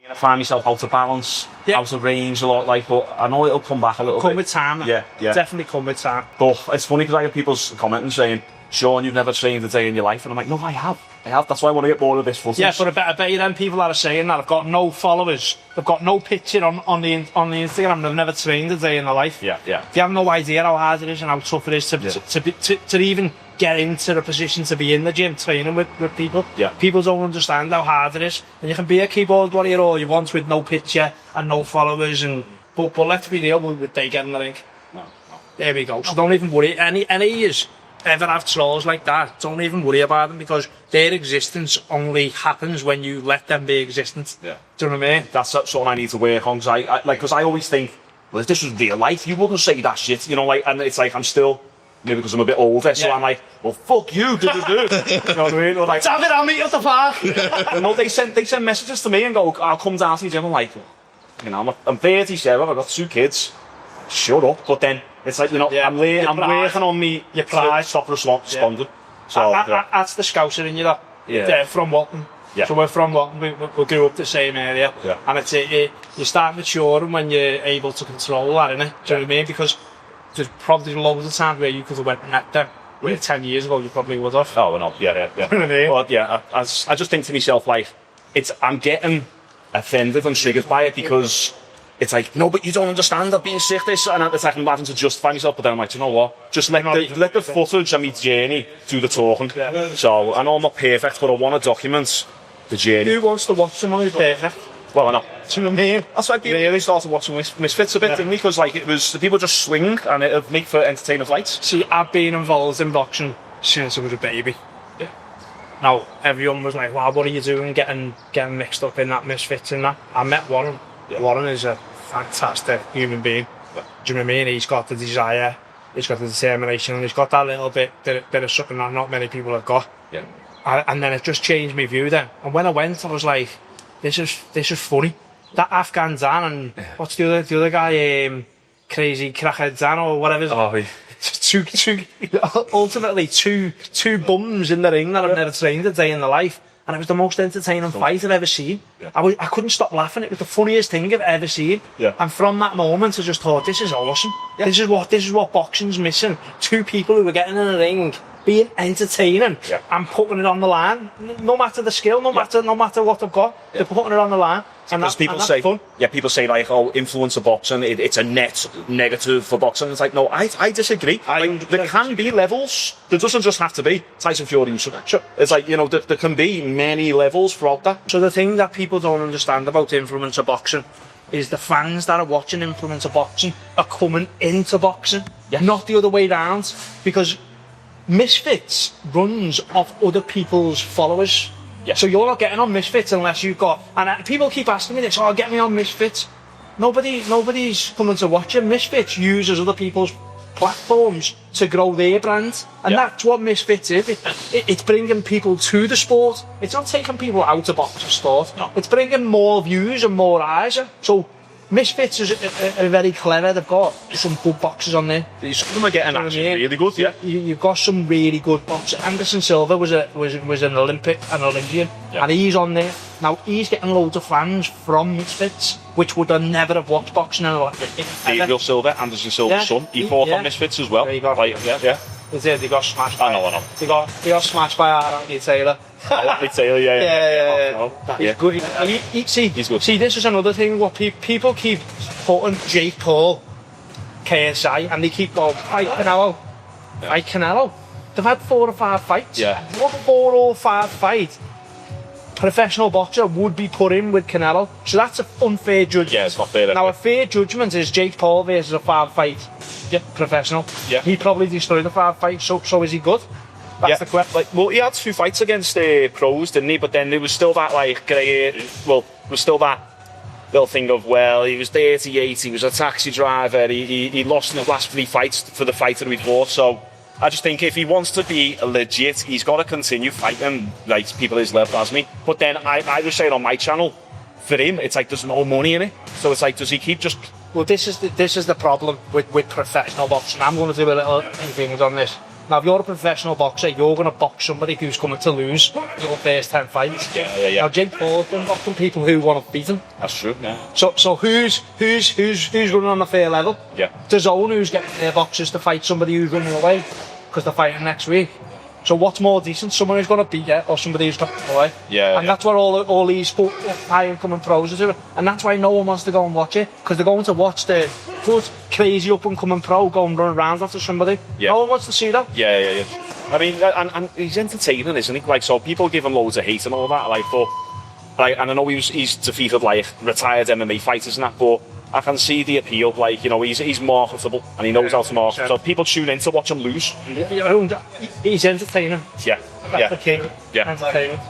I find myself out of balance, out of range a lot, like, but I know it'll come back a little bit. Come with time. Yeah. Definitely come with time. But it's funny because I get people commenting saying, Shaun, you've never trained a day in your life. And I'm like, no, I have. That's why I want to get more of this footage. Yeah, but I bet you them people that are saying that have got no followers, they've got no picture on the Instagram, they've never trained a day in their life. Yeah. They have no idea how hard it is and how tough it is to even get into a position to be in the gym training with people. Yeah. People don't understand how hard it is. And you can be a keyboard warrior all you want with no picture and no followers, but let's be real, with they get in the ring. No. There we go. So don't even worry. Any years ever have trolls like that, don't even worry about them, because their existence only happens when you let them be existent. Yeah. Do you know what I mean? That's something I need to work on, because I always think, well, if this was real life, you wouldn't say that shit, you know, like, and it's like I'm still, maybe because I'm a bit older, so I'm like, well, fuck you, you know what I mean? Or like, damn it, I'll meet you at the park. You know, they send messages to me and go, I'll come down to your gym. I'm like, you know, I'm 37, I've got 2 kids. Shut up. But then it's like, you know, I'm working on me. Your pride. Stop responding. So that's the Scouser in you, that. Yeah. From Walton. Yeah. So we're from Walton. We grew up the same area. Yeah. And it's you start maturing when you're able to control that, innit? Do you know what I mean? Because there's probably loads of times where you could have went and met them. Where 10 years ago you probably would have. Oh, no. Yeah. You know what I mean? But yeah, I just think to myself, like, I'm getting offended and triggered by it, because it's like, no, but you don't understand, I've been sick this, and it's like I'm having to justify myself, but then I'm like, you know what, just let the footage and my journey do the talking. So I know I'm not perfect, but I want to document the journey. Who wants to watch someone who's perfect? Well, I know. Do you know what I mean? That's why people really started watching Misfits a bit, didn't we? Because like, it was, the people just swing and it'd make for entertaining fights. See, I've been involved in boxing since I was a baby. Yeah. Now, everyone was like, wow, what are you doing getting mixed up in that Misfits and that? I met Warren. Yeah. Warren is a fantastic human being. Yeah. Do you know what I mean? He's got the desire, he's got the determination, and he's got that little bit of something that not many people have got. Yeah. And then it just changed my view then. And when I went, I was like, this is funny. That Afghan Dan and what's the other guy, Crazy Crackhead Dan or whatever. Oh, yeah. Ultimately two bums in the ring that I've never trained a day in their life, and it was the most entertaining fight I've ever seen. Yeah. I couldn't stop laughing. It was the funniest thing I've ever seen. Yeah. And from that moment I just thought, this is awesome. Yeah. This is what boxing's missing. 2 people who are getting in a ring, being entertaining, and putting it on the line, no matter the skill, no matter what they've got, they're putting it on the line. Because people say, people say like, oh, influencer boxing, it's a net negative for boxing. It's like, no, I disagree. There can be levels. There doesn't just have to be Tyson Fury and sure. It's like, you know, there can be many levels throughout that. So the thing that people don't understand about influencer boxing is the fans that are watching influencer boxing are coming into boxing, not the other way round. Because Misfits runs off other people's followers. Yeah. So you're not getting on Misfits unless you've got... And people keep asking me this, oh, get me on Misfits. Nobody's coming to watch it. Misfits uses other people's platforms to grow their brand. And that's what Misfits is. It's bringing people to the sport. It's not taking people out of boxing sport. No. It's bringing more views and more eyes. So Misfits is very clever. They've got some good boxers on there. Some of them are getting actually really good. Yeah, you've got some really good boxers. Anderson Silva was an Olympian, and he's on there now. He's getting loads of fans from Misfits, which would have never have watched boxing in Gabriel Silva, Anderson Silva's son, he fought on Misfits as well. They got smashed. I know. They got smashed by Anthony Taylor. Anthony Taylor, yeah. He's good. He's good. See, this is another thing. What people keep putting Jake Paul, KSI, and they keep going, fight Canelo. Fight Canelo. They've had 4 or 5 fights. Yeah. What 4 or 5 fight professional boxer would be put in with Canelo? So that's an unfair judgment. Yeah, it's not fair. Now, a fair judgment is Jake Paul versus a 5 fight professional. Yeah. He probably destroyed the 5 fight, so is he good? That's the question. Like, well, he had 2 fights against pros, didn't he? But then there was still that, like, there was still that little thing of, well, he was 38, he was a taxi driver, he lost in the last 3 fights for the fighter he fought. So I just think if he wants to be legit, he's got to continue fighting like people his level as me. But then I was saying on my channel, for him, it's like there's no money in it. So it's like, does he keep just... Well, this is the problem with professional boxing. I'm going to do a little things on this. Now, if you're a professional boxer, you're going to box somebody who's coming to lose your first 10 fights. Yeah. Now, Jake Paul's been boxing people who want to beat him. That's true, yeah. So who's running on a fair level? Yeah. DAZN, who's getting their boxers to fight somebody who's running away because they're fighting next week. So what's more decent? Someone who's going to beat you or somebody who's going to run away? Yeah. And that's what all these high incoming pros are doing. And that's why no one wants to go and watch it, because they're going to watch the good, crazy up and coming pro going run around after somebody. Yeah. No one wants to see that. Yeah. I mean, and he's entertaining, isn't he? Like, so people give him loads of hate and all that, like, but, like, and I know he's defeated, like, retired MMA fighters and that, but I can see the appeal. Like, you know, he's marketable and he knows how to market. So people tune in to watch him lose. He's entertaining. Yeah. That's the key. Yeah. Entertainment.